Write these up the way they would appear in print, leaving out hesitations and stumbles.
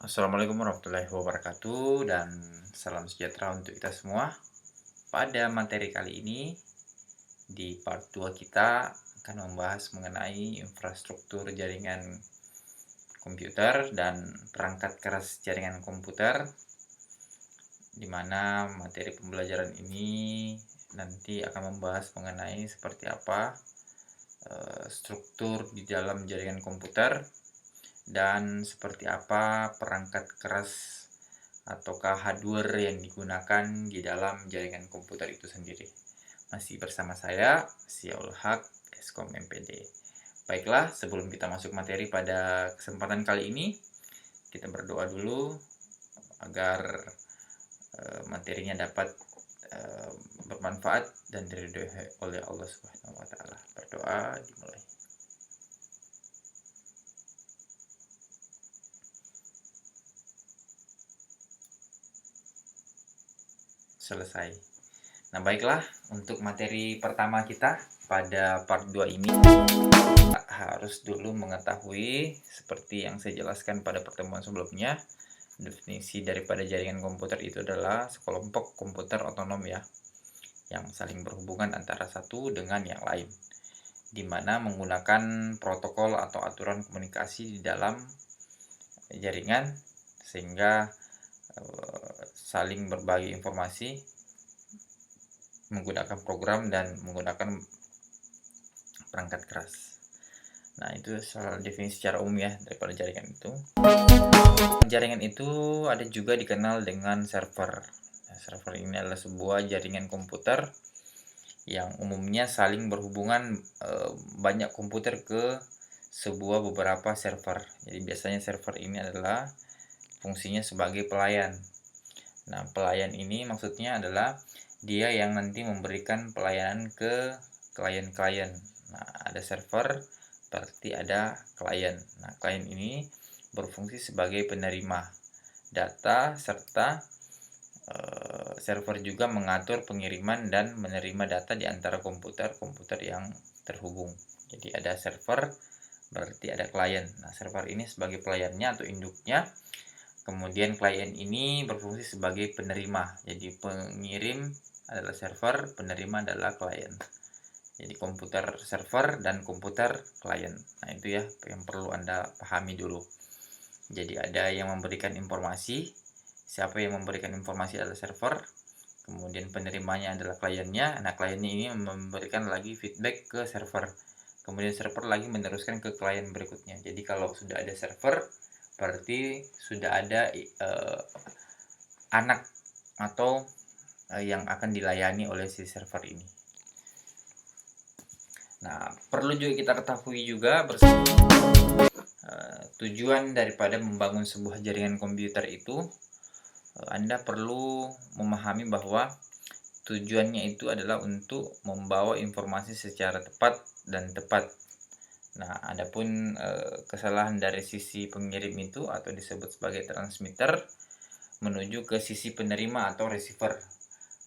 Assalamualaikum warahmatullahi wabarakatuh dan salam sejahtera untuk kita semua. Pada materi kali ini, di part 2 kita akan membahas mengenai infrastruktur jaringan komputer dan perangkat keras jaringan komputer, di mana materi pembelajaran ini nanti akan membahas mengenai seperti apa struktur di dalam jaringan komputer dan seperti apa perangkat keras ataukah hardware yang digunakan di dalam jaringan komputer itu sendiri. Masih bersama saya, Siaul Haq, Eskom MPD. Baiklah, sebelum kita masuk materi pada kesempatan kali ini, kita berdoa dulu agar materinya dapat bermanfaat dan diridhoi oleh Allah Subhanahu wa taala. Berdoa dimulai. Selesai. Nah, baiklah, untuk materi pertama kita pada part 2 ini harus dulu mengetahui seperti yang saya jelaskan pada pertemuan sebelumnya. Definisi daripada jaringan komputer itu adalah sekelompok komputer otonom ya, yang saling berhubungan antara satu dengan yang lain, di mana menggunakan protokol atau aturan komunikasi di dalam jaringan sehingga saling berbagi informasi menggunakan program dan menggunakan perangkat keras. Nah, itu soal definisi secara umum ya daripada jaringan itu. Jaringan itu ada juga dikenal dengan server. Nah, server ini adalah sebuah jaringan komputer yang umumnya saling berhubungan banyak komputer ke sebuah beberapa server. Jadi biasanya server ini adalah fungsinya sebagai pelayan. Nah, pelayan ini maksudnya adalah dia yang nanti memberikan pelayanan ke klien-klien. Nah, ada server, berarti ada klien. Nah, klien ini berfungsi sebagai penerima data serta server juga mengatur pengiriman dan menerima data di antara komputer-komputer yang terhubung. Jadi ada server, berarti ada klien. Nah, server ini sebagai pelayannya atau induknya. Kemudian klien ini berfungsi sebagai penerima. Jadi pengirim adalah server, penerima adalah klien. Jadi komputer server dan komputer klien. Nah, itu ya yang perlu Anda pahami dulu. Jadi ada yang memberikan informasi. Siapa yang memberikan informasi adalah server. Kemudian penerimanya adalah kliennya. Nah, kliennya ini memberikan lagi feedback ke server. Kemudian server lagi meneruskan ke klien berikutnya. Jadi kalau sudah ada server, berarti sudah ada anak atau yang akan dilayani oleh si server ini. Nah, perlu juga kita ketahui juga tujuan daripada membangun sebuah jaringan komputer itu, Anda perlu memahami bahwa tujuannya itu adalah untuk membawa informasi secara tepat. Nah, adapun kesalahan dari sisi pengirim itu atau disebut sebagai transmitter menuju ke sisi penerima atau receiver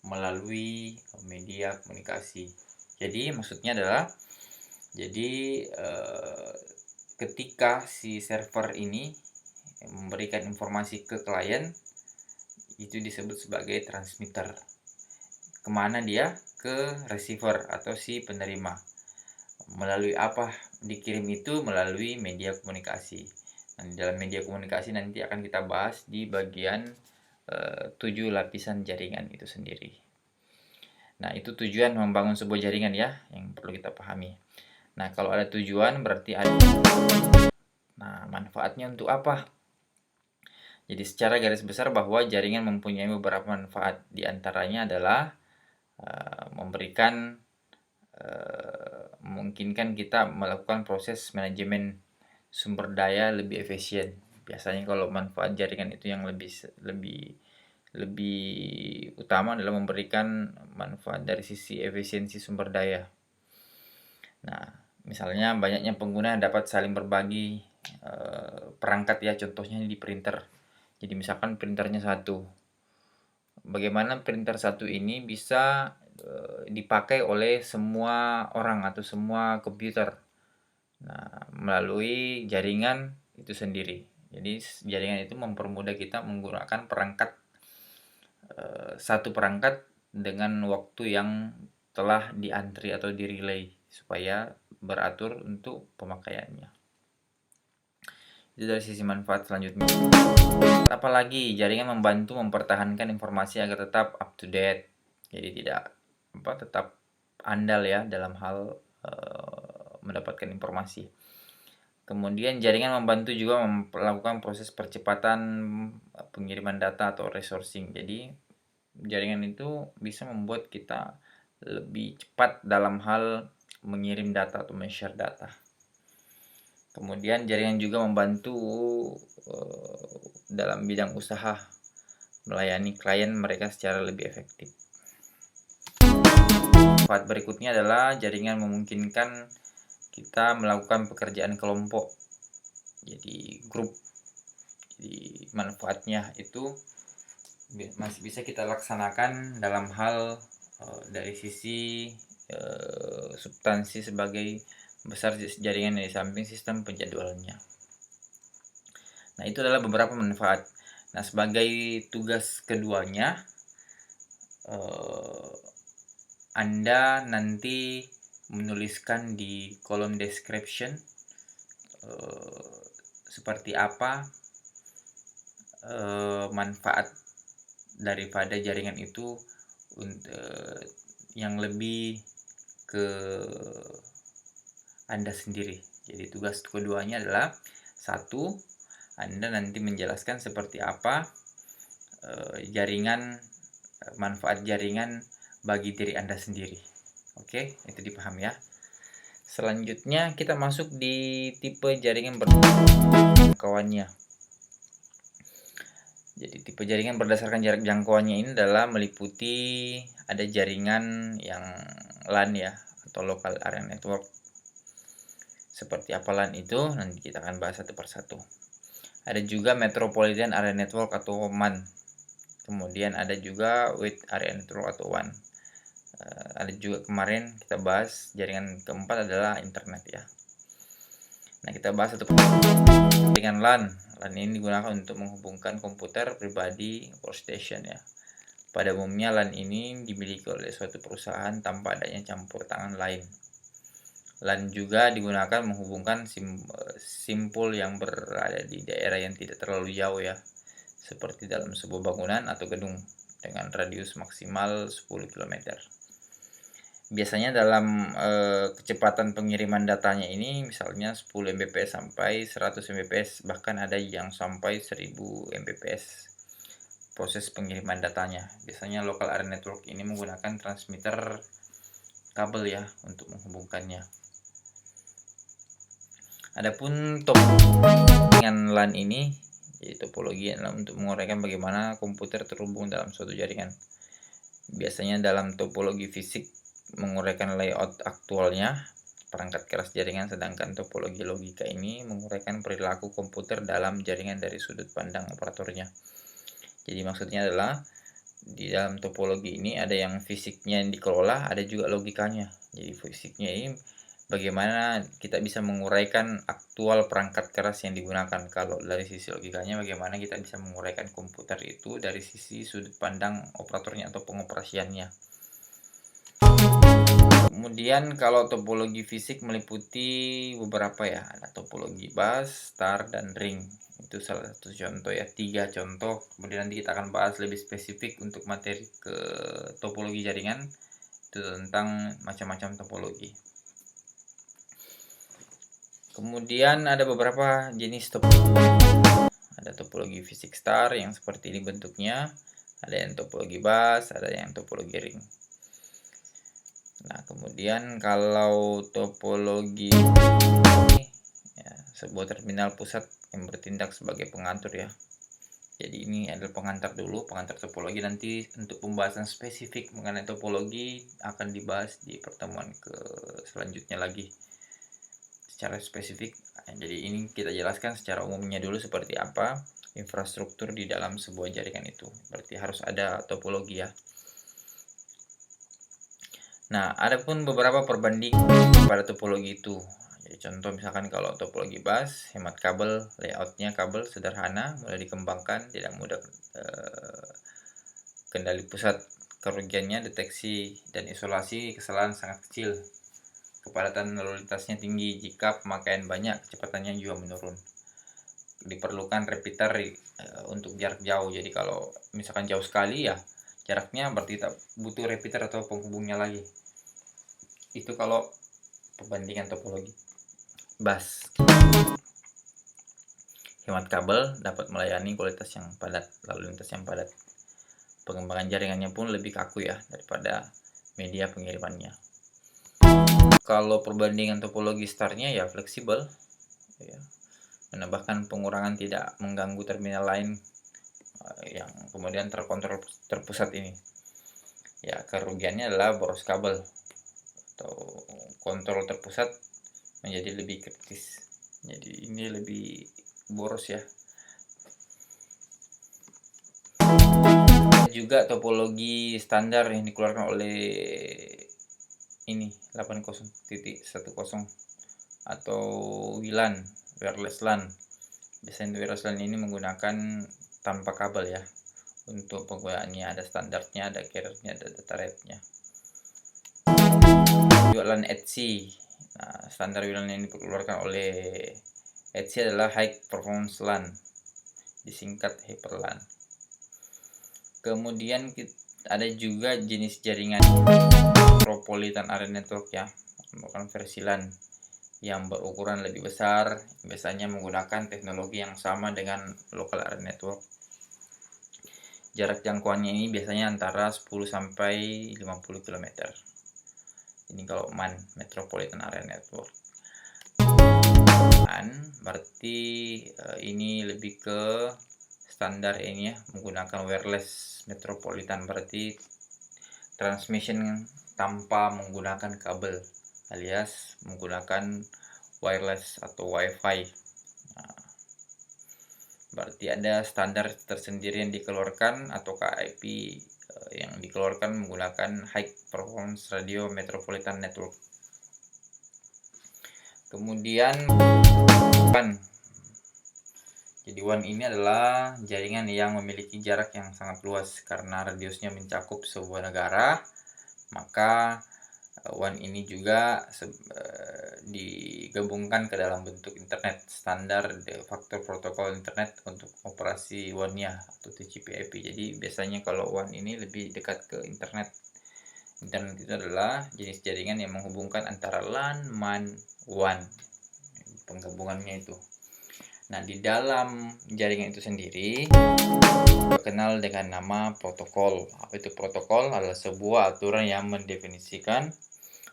melalui media komunikasi. Jadi maksudnya adalah ketika si server ini memberikan informasi ke klien, itu disebut sebagai transmitter. Kemana dia? Ke receiver atau si penerima. Melalui apa dikirim itu? Melalui media komunikasi. Nah, di dalam media komunikasi nanti akan kita bahas di bagian 7 lapisan jaringan itu sendiri. Nah, itu tujuan membangun sebuah jaringan ya, yang perlu kita pahami. Nah, kalau ada tujuan berarti ada. Nah, manfaatnya untuk apa? Jadi secara garis besar bahwa jaringan mempunyai beberapa manfaat. Di antaranya adalah memungkinkan kita melakukan proses manajemen sumber daya lebih efisien. Biasanya kalau manfaat jaringan itu yang lebih utama adalah memberikan manfaat dari sisi efisiensi sumber daya. Nah, misalnya banyaknya pengguna dapat saling berbagi perangkat ya, contohnya di printer. Jadi misalkan printernya satu. Bagaimana printer satu ini bisa dipakai oleh semua orang atau semua komputer. Nah, melalui jaringan itu sendiri. Jadi jaringan itu mempermudah kita menggunakan perangkat satu perangkat dengan waktu yang telah diantri atau di-relay supaya beratur untuk pemakaiannya. Itu dari sisi manfaat selanjutnya. Apalagi jaringan membantu mempertahankan informasi agar tetap up to date. Jadi tetap andal ya dalam hal mendapatkan informasi. Kemudian jaringan membantu juga melakukan proses percepatan pengiriman data atau resourcing. Jadi jaringan itu bisa membuat kita lebih cepat dalam hal mengirim data atau men-share data. Kemudian jaringan juga membantu dalam bidang usaha melayani klien mereka secara lebih efektif. Manfaat berikutnya adalah jaringan memungkinkan kita melakukan pekerjaan kelompok, jadi grup. Jadi manfaatnya itu masih bisa kita laksanakan dalam hal dari sisi substansi sebagai besar jaringan di samping sistem penjadwalannya. Nah, itu adalah beberapa manfaat. Nah, sebagai tugas keduanya, Anda nanti menuliskan di kolom description seperti apa manfaat daripada jaringan itu yang lebih ke Anda sendiri. Jadi tugas keduanya adalah satu, Anda nanti menjelaskan seperti apa manfaat jaringan bagi diri Anda sendiri. Oke, itu dipahami ya. Selanjutnya kita masuk di tipe jaringan jangkauannya. Jadi tipe jaringan berdasarkan jarak jangkauannya ini adalah meliputi ada jaringan yang LAN ya atau Local Area Network. Seperti apa LAN itu nanti kita akan bahas satu persatu. Ada juga Metropolitan Area Network atau MAN. Kemudian ada juga Wide Area Network atau WAN. Ada juga kemarin kita bahas jaringan keempat adalah internet ya. Nah, kita bahas satu jaringan LAN. LAN ini digunakan untuk menghubungkan komputer pribadi workstation ya. Pada umumnya LAN ini dimiliki oleh suatu perusahaan tanpa adanya campur tangan lain. LAN juga digunakan menghubungkan simpul yang berada di daerah yang tidak terlalu jauh ya, seperti dalam sebuah bangunan atau gedung dengan radius maksimal 10 km. Biasanya dalam kecepatan pengiriman datanya ini misalnya 10 Mbps sampai 100 Mbps, bahkan ada yang sampai 1000 Mbps proses pengiriman datanya. Biasanya local area network ini menggunakan transmitter kabel ya untuk menghubungkannya. Adapun dengan LAN ini, jadi topologi adalah untuk menguraikan bagaimana komputer terhubung dalam suatu jaringan. Biasanya dalam topologi fisik menguraikan layout aktualnya perangkat keras jaringan, sedangkan topologi logika ini menguraikan perilaku komputer dalam jaringan dari sudut pandang operatornya. Jadi maksudnya adalah di dalam topologi ini ada yang fisiknya yang dikelola, ada juga logikanya. Jadi fisiknya ini bagaimana kita bisa menguraikan aktual perangkat keras yang digunakan. Kalau dari sisi logikanya bagaimana kita bisa menguraikan komputer itu dari sisi sudut pandang operatornya atau pengoperasiannya. Kemudian kalau topologi fisik meliputi beberapa ya, ada topologi bus, star, dan ring. Itu salah satu contoh ya, 3 contoh. Kemudian nanti kita akan bahas lebih spesifik untuk materi ke topologi jaringan, itu tentang macam-macam topologi. Kemudian ada beberapa jenis topologi. Ada topologi fisik star yang seperti ini bentuknya, ada yang topologi bus, ada yang topologi ring. Nah, kemudian kalau topologi ya, sebuah terminal pusat yang bertindak sebagai pengatur ya. Jadi ini adalah pengantar dulu, pengantar topologi. Nanti untuk pembahasan spesifik mengenai topologi akan dibahas di pertemuan selanjutnya lagi secara spesifik. Jadi ini kita jelaskan secara umumnya dulu seperti apa infrastruktur di dalam sebuah jaringan itu. Berarti harus ada topologi ya. Nah, ada pun beberapa perbandingan pada topologi itu. Jadi contoh misalkan kalau topologi bus, hemat kabel, layoutnya kabel sederhana, mudah dikembangkan, tidak mudah kendali pusat kerugiannya, deteksi dan isolasi kesalahan sangat kecil. Kepadatan lalu lintasnya tinggi, jika pemakaian banyak kecepatannya juga menurun. Diperlukan repeater untuk jarak jauh. Jadi kalau misalkan jauh sekali ya jaraknya berarti tak butuh repeater atau penghubungnya lagi. Itu kalau perbandingan topologi bus. Hemat kabel dapat melayani kualitas yang padat, lalu lintas yang padat. Pengembangan jaringannya pun lebih kaku ya daripada media pengirimannya. Kalau perbandingan topologi starnya ya fleksibel, ya. Menambahkan pengurangan tidak mengganggu terminal lain yang kemudian terkontrol terpusat ini. Ya, kerugiannya adalah boros kabel atau kontrol terpusat menjadi lebih kritis. Jadi ini lebih boros ya. Juga topologi standar yang dikeluarkan oleh ini 80.10 atau WLAN, wireless LAN. Biasanya wireless LAN ini menggunakan tanpa kabel ya. Untuk penggunaannya ada standarnya, ada carrier-nya, ada data rate-nya. LAN ETSI. Nah, standar WLAN yang dikeluarkan oleh ETSI adalah High Performance LAN, disingkat Hyperlan. Kemudian ada juga jenis jaringan Metropolitan Area Network ya, merupakan versi LAN yang berukuran lebih besar, biasanya menggunakan teknologi yang sama dengan Local Area Network. Jarak jangkauannya ini biasanya antara 10 sampai 50 km. Ini kalau MAN, Metropolitan Area Network. MAN berarti ini lebih ke standar ini ya, menggunakan wireless metropolitan, berarti transmission tanpa menggunakan kabel alias menggunakan wireless atau wifi. Nah, berarti ada standar tersendiri yang dikeluarkan atau KIP yang dikeluarkan menggunakan High Performance Radio Metropolitan Network. Kemudian WAN. Jadi WAN ini adalah jaringan yang memiliki jarak yang sangat luas karena radiusnya mencakup sebuah negara. Maka WAN ini juga digabungkan ke dalam bentuk internet standar de facto protokol internet untuk operasi WAN-nya atau TCP/IP. Jadi biasanya kalau WAN ini lebih dekat ke internet. Internet itu adalah jenis jaringan yang menghubungkan antara LAN, MAN, WAN. Penggabungannya itu. Nah, di dalam jaringan itu sendiri dikenal dengan nama protokol. Apa itu protokol? Adalah sebuah aturan yang mendefinisikan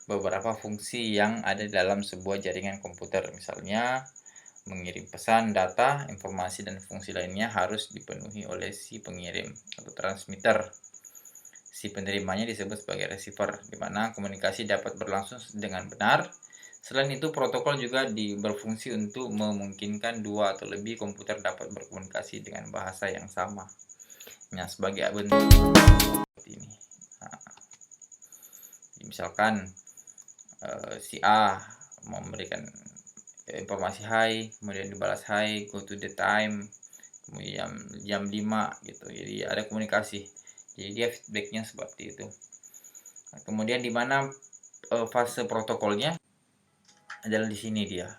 beberapa fungsi yang ada di dalam sebuah jaringan komputer. Misalnya, mengirim pesan, data, informasi, dan fungsi lainnya harus dipenuhi oleh si pengirim atau transmitter. Si penerimanya disebut sebagai receiver, di mana komunikasi dapat berlangsung dengan benar. Selain itu, protokol juga berfungsi untuk memungkinkan dua atau lebih komputer dapat berkomunikasi dengan bahasa yang sama. Nah, sebagai bentuk seperti ini. Nah, misalkan si A memberikan informasi hi, kemudian dibalas hi, go to the time, kemudian jam 5 gitu. Jadi ada komunikasi. Jadi dia feedbacknya seperti itu. Nah, kemudian di mana fase protokolnya adalah di sini dia.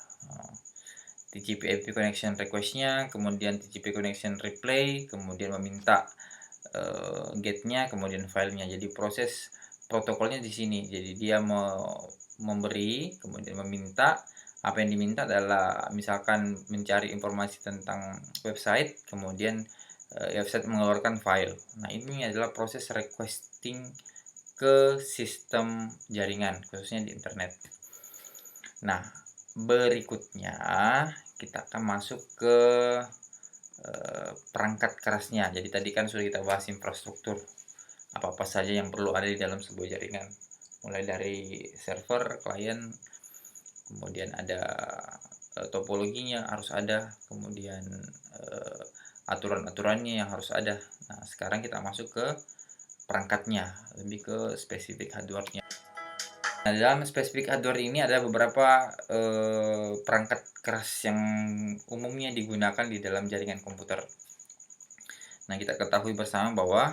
TCP/IP connection request-nya, kemudian TCP connection reply, kemudian meminta get-nya, kemudian filenya. Jadi proses protokolnya di sini. Jadi dia memberi, kemudian meminta. Apa yang diminta adalah misalkan mencari informasi tentang website, kemudian website mengeluarkan file. Nah, ini adalah proses requesting ke sistem jaringan, khususnya di internet. Nah, berikutnya kita akan masuk ke perangkat kerasnya. Jadi tadi kan sudah kita bahas infrastruktur, apa-apa saja yang perlu ada di dalam sebuah jaringan, mulai dari server, klien, kemudian ada topologinya harus ada, kemudian aturan-aturannya yang harus ada. Nah, sekarang kita masuk ke perangkatnya, lebih ke spesifik hardware-nya. Nah, dalam spesifik hardware ini ada beberapa, perangkat keras yang umumnya digunakan di dalam jaringan komputer. Nah, kita ketahui bersama bahwa,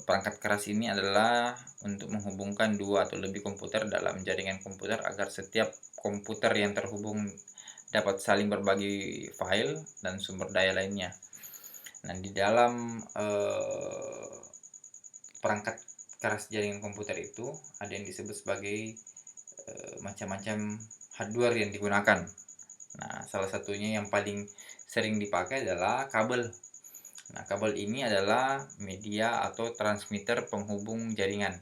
perangkat keras ini adalah untuk menghubungkan 2 atau lebih komputer dalam jaringan komputer agar setiap komputer yang terhubung dapat saling berbagi file dan sumber daya lainnya. Nah, di dalam, perangkat keras jaringan komputer itu ada yang disebut sebagai, macam-macam hardware yang digunakan. Nah, salah satunya yang paling sering dipakai adalah kabel. Nah, kabel ini adalah media atau transmitter penghubung jaringan.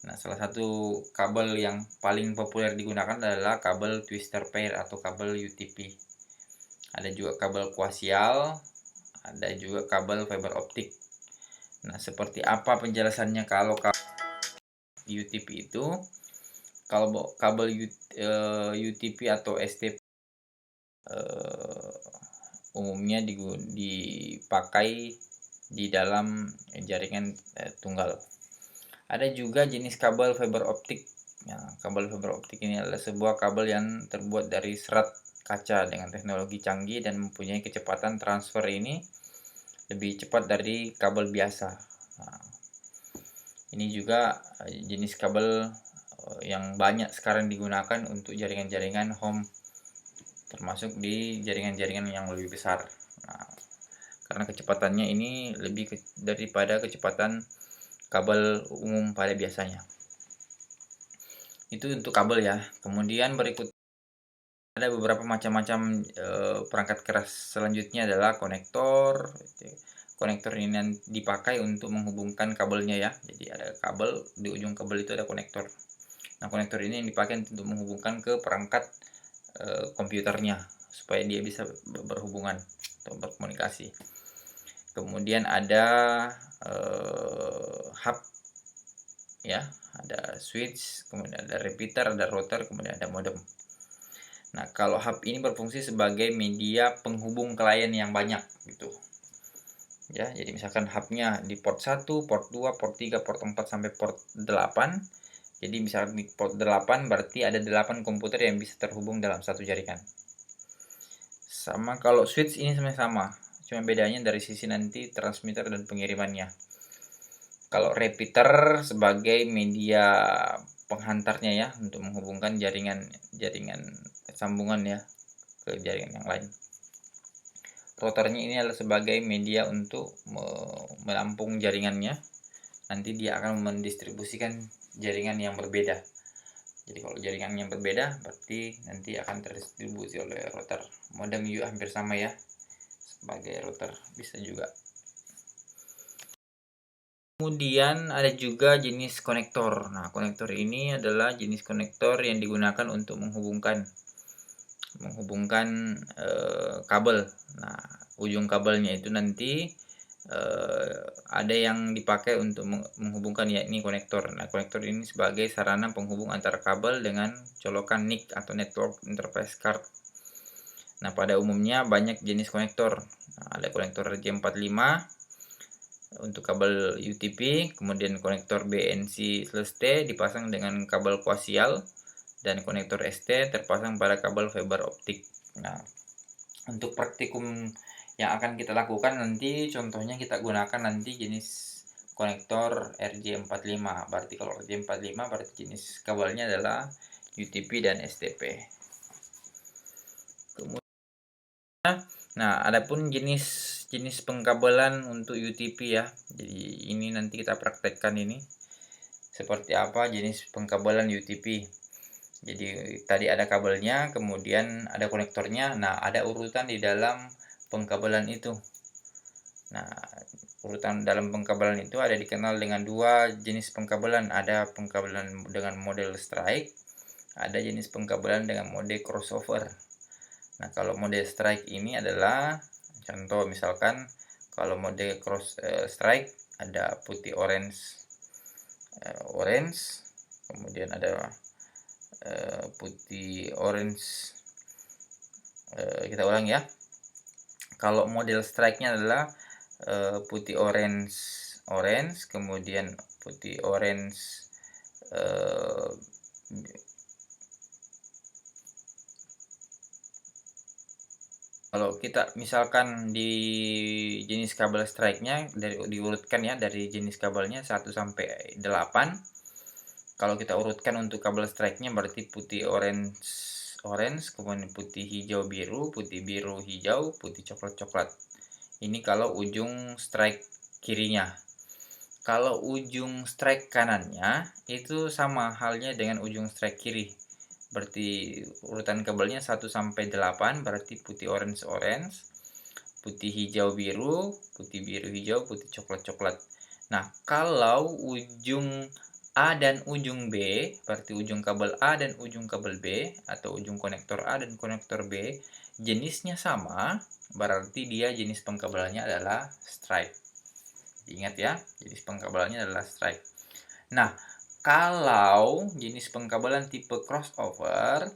Nah, salah satu kabel yang paling populer digunakan adalah kabel twister pair atau kabel UTP. Ada juga kabel koaksial, ada juga kabel fiber optik. Nah, seperti apa penjelasannya kalau UTP itu? Kalau kabel UTP atau STP umumnya dipakai di dalam jaringan tunggal. Ada juga jenis kabel fiber optik. Nah, kabel fiber optik ini adalah sebuah kabel yang terbuat dari serat kaca dengan teknologi canggih dan mempunyai kecepatan transfer ini lebih cepat dari kabel biasa. Nah, ini juga jenis kabel yang banyak sekarang digunakan untuk jaringan-jaringan home, termasuk di jaringan-jaringan yang lebih besar. Nah, karena kecepatannya ini lebih daripada kecepatan kabel umum pada biasanya. Itu untuk kabel ya. Kemudian berikut ada beberapa macam-macam perangkat keras selanjutnya adalah konektor. Konektor ini dipakai untuk menghubungkan kabelnya ya. Jadi ada kabel, di ujung kabel itu ada konektor. Nah, konektor ini yang dipakai untuk menghubungkan ke perangkat komputernya supaya dia bisa berhubungan atau berkomunikasi. Kemudian ada hub ya, ada switch, kemudian ada repeater, ada router, kemudian ada modem. Nah, kalau hub ini berfungsi sebagai media penghubung klien yang banyak gitu. Ya, jadi misalkan hubnya di port 1, port 2, port 3, port 4 sampai port 8. Jadi misalkan di port 8 berarti ada 8 komputer yang bisa terhubung dalam satu jaringan. Sama kalau switch ini sebenarnya sama, cuma bedanya dari sisi nanti transmitter dan pengirimannya. Kalau repeater sebagai media penghantarnya ya untuk menghubungkan jaringan sambungan ya ke jaringan yang lain. Routernya ini adalah sebagai media untuk menampung jaringannya. Nanti dia akan mendistribusikan jaringan yang berbeda. Jadi kalau jaringan yang berbeda berarti nanti akan terdistribusi oleh router. Modem juga hampir sama ya, sebagai router bisa juga. Kemudian ada juga jenis konektor. Nah, konektor ini adalah jenis konektor yang digunakan untuk menghubungkan kabel. Nah, ujung kabelnya itu nanti ada yang dipakai untuk menghubungkan yakni konektor. Nah, konektor ini sebagai sarana penghubung antara kabel dengan colokan NIC atau network interface card. Nah, pada umumnya banyak jenis konektor. Nah, ada konektor RJ45 untuk kabel UTP, kemudian konektor BNC/T dipasang dengan kabel koaksial, dan konektor ST terpasang pada kabel fiber optik. Nah, untuk praktikum yang akan kita lakukan nanti contohnya kita gunakan nanti jenis konektor RJ45. Berarti kalau RJ45 berarti jenis kabelnya adalah UTP dan STP. Kemudian, nah, adapun jenis pengkabelan untuk UTP ya. Jadi ini nanti kita praktekkan ini seperti apa jenis pengkabelan UTP. Jadi tadi ada kabelnya, kemudian ada konektornya. Nah, ada urutan di dalam pengkabelan itu. Nah, urutan dalam pengkabelan itu ada dikenal dengan dua jenis pengkabelan. Ada pengkabelan dengan model strike, ada jenis pengkabelan dengan mode crossover. Nah, kalau mode strike ini adalah contoh misalkan kalau mode strike ada putih orange, kemudian ada putih orange. Kita ulang ya. Kalau model strike-nya adalah putih orange, kemudian putih orange, eh, kalau kita misalkan di jenis kabel strike-nya diurutkan ya dari jenis kabelnya 1 sampai 8. Kalau kita urutkan untuk kabel strike-nya berarti putih orange, kemudian putih hijau biru, putih biru hijau, putih coklat coklat. Ini kalau ujung strike kirinya. Kalau ujung strike kanannya itu sama halnya dengan ujung strike kiri. Berarti urutan kabelnya 1 sampai 8 berarti putih orange, putih hijau biru, putih biru hijau, putih coklat coklat. Nah, kalau ujung A dan ujung B, berarti ujung kabel A dan ujung kabel B, atau ujung konektor A dan konektor B, jenisnya sama, berarti dia jenis pengkabelannya adalah strike. Ingat ya, jenis pengkabelannya adalah strike. Nah, kalau jenis pengkabelan tipe crossover,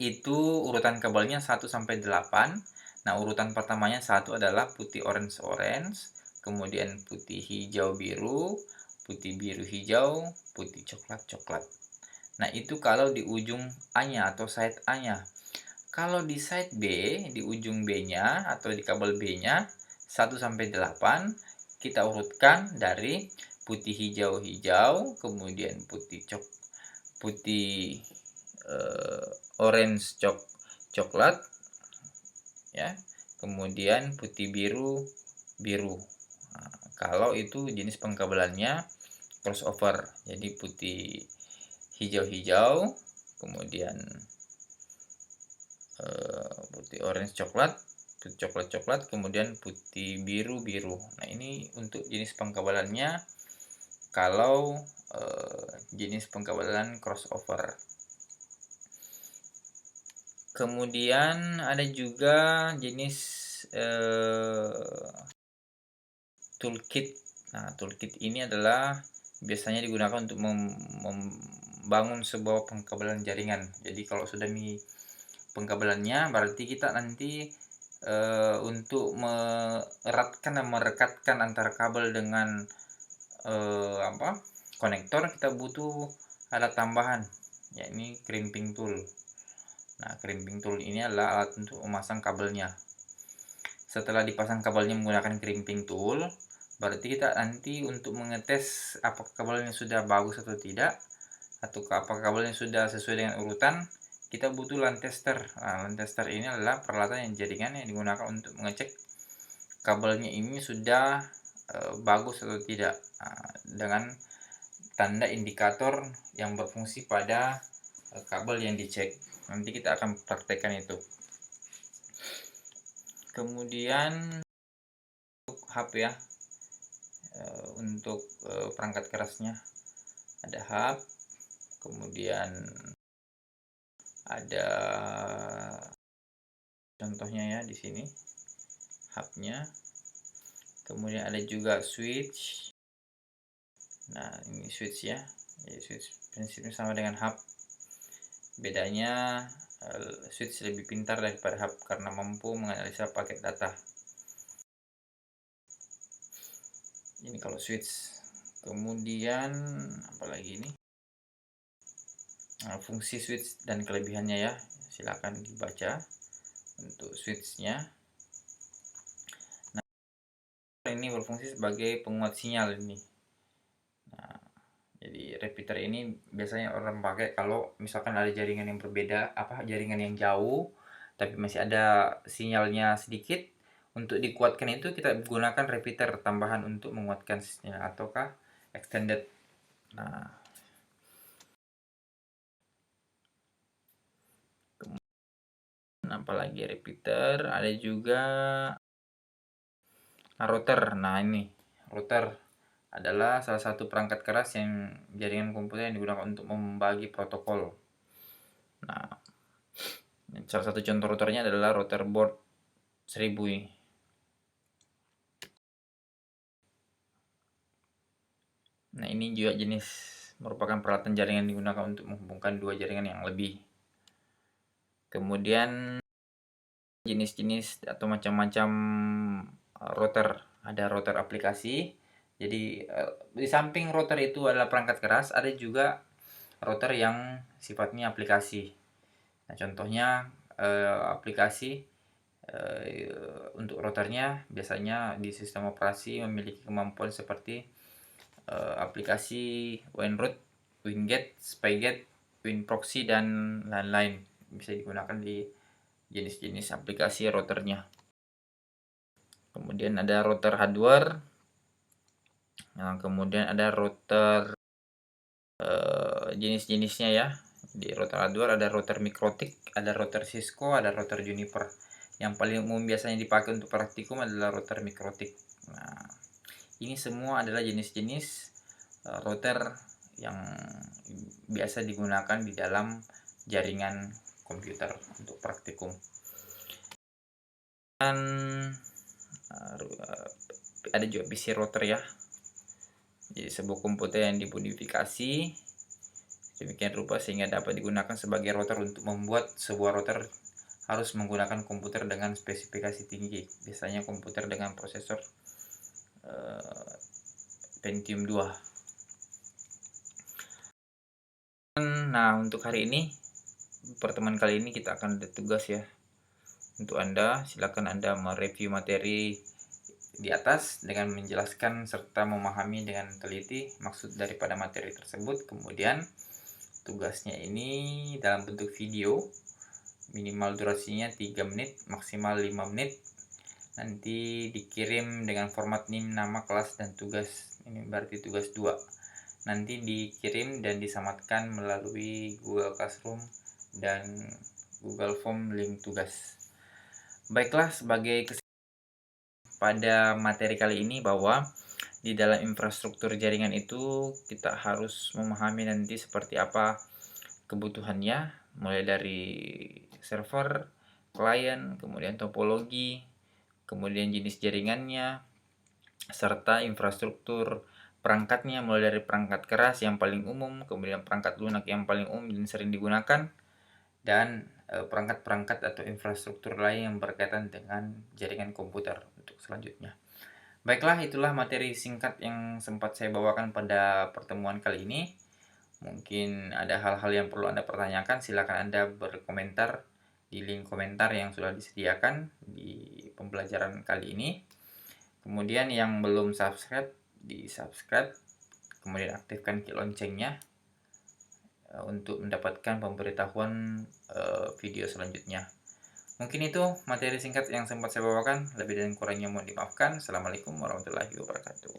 itu urutan kabelnya 1 sampai 8. Nah, urutan pertamanya 1 adalah putih orange, kemudian putih hijau biru, putih biru hijau, putih coklat coklat. Nah, itu kalau di ujung A-nya atau side A-nya. Kalau di side B, di ujung B-nya atau di kabel B-nya 1 sampai 8, kita urutkan dari putih hijau hijau, kemudian putih orange coklat ya, kemudian putih biru biru. Nah, kalau itu jenis pengkabelannya crossover, jadi putih hijau-hijau, kemudian putih orange coklat, putih coklat-coklat, kemudian putih biru-biru. Nah, ini untuk jenis pengkabelannya kalau jenis pengkabelan crossover. Kemudian ada juga jenis toolkit. Nah, toolkit ini adalah biasanya digunakan untuk membangun sebuah pengkabelan jaringan. Jadi kalau sudah pengkabelannya, berarti kita nanti untuk merekatkan dan merekatkan antara kabel dengan konektor, kita butuh alat tambahan, yakni crimping tool. Nah, crimping tool ini adalah alat untuk memasang kabelnya. Setelah dipasang kabelnya menggunakan crimping tool, berarti kita nanti untuk mengetes apakah kabelnya sudah bagus atau tidak, atau apakah kabelnya sudah sesuai dengan urutan, kita butuh line tester. Nah, line tester ini adalah peralatan yang jaringan yang digunakan untuk mengecek kabelnya ini sudah bagus atau tidak, dengan tanda indikator yang berfungsi pada kabel yang dicek. Nanti kita akan praktekkan itu. Kemudian untuk hub ya, untuk perangkat kerasnya ada hub, kemudian ada contohnya ya di sini hubnya, kemudian ada juga switch. Nah, ini switch ya, jadi switch prinsipnya sama dengan hub. Bedanya switch lebih pintar daripada hub karena mampu menganalisa paket data. Ini kalau switch. Kemudian apalagi ini, fungsi switch dan kelebihannya ya, silakan dibaca untuk switchnya. Nah, ini berfungsi sebagai penguat sinyal ini. Nah, jadi repeater ini biasanya orang pakai kalau misalkan ada jaringan yang berbeda, jaringan yang jauh tapi masih ada sinyalnya sedikit. Untuk dikuatkan itu kita gunakan repeater tambahan untuk menguatkan sinyal ataukah extended. Nah, apalagi repeater, ada juga router. Nah, ini router adalah salah satu perangkat keras yang jaringan komputer yang digunakan untuk membagi protokol. Nah, salah satu contoh routernya adalah router board 1000 ini. Nah, ini juga jenis merupakan peralatan jaringan yang digunakan untuk menghubungkan dua jaringan yang lebih. Kemudian jenis-jenis atau macam-macam router. Ada router aplikasi, Jadi di samping router itu adalah perangkat keras, ada juga router yang sifatnya aplikasi. Nah, contohnya aplikasi untuk routernya biasanya di sistem operasi memiliki kemampuan seperti aplikasi WinRoot, WinGet, SpyGet, WinProxy, dan lain-lain. Bisa digunakan di jenis-jenis aplikasi routernya. Kemudian ada router hardware. Nah, kemudian ada router jenis-jenisnya ya. Di router hardware ada router Mikrotik, ada router Cisco, ada router Juniper. Yang paling umum biasanya dipakai untuk praktikum adalah router Mikrotik. Nah, ini semua adalah jenis-jenis router yang biasa digunakan di dalam jaringan komputer untuk praktikum. Dan ada juga PC router ya. Jadi sebuah komputer yang dimodifikasi demikian rupa sehingga dapat digunakan sebagai router. Untuk membuat sebuah router harus menggunakan komputer dengan spesifikasi tinggi, biasanya komputer dengan prosesor Pentium 2. Nah, untuk hari ini, pertemuan kali ini kita akan ada tugas ya. Untuk Anda, silakan Anda mereview materi di atas dengan menjelaskan serta memahami dengan teliti maksud daripada materi tersebut. Kemudian tugasnya ini dalam bentuk video, minimal durasinya 3 menit, maksimal 5 menit. Nanti dikirim dengan format NIM, nama, kelas, dan tugas. Ini berarti tugas 2. Nanti dikirim dan disamatkan melalui Google Classroom dan Google Form link tugas. Baiklah, sebagai pada materi kali ini bahwa di dalam infrastruktur jaringan itu kita harus memahami nanti seperti apa kebutuhannya, mulai dari server, klien, kemudian topologi, kemudian jenis jaringannya, serta infrastruktur perangkatnya, mulai dari perangkat keras yang paling umum, kemudian perangkat lunak yang paling umum dan sering digunakan, dan perangkat-perangkat atau infrastruktur lain yang berkaitan dengan jaringan komputer untuk selanjutnya. Baiklah, itulah materi singkat yang sempat saya bawakan pada pertemuan kali ini. Mungkin ada hal-hal yang perlu Anda pertanyakan, silakan Anda berkomentar di link komentar yang sudah disediakan di pembelajaran kali ini. Kemudian yang belum subscribe, di-subscribe, kemudian aktifkan loncengnya untuk mendapatkan pemberitahuan video selanjutnya. Mungkin itu materi singkat yang sempat saya bawakan. Lebih dan kurangnya mohon dimaafkan. Assalamualaikum warahmatullahi wabarakatuh.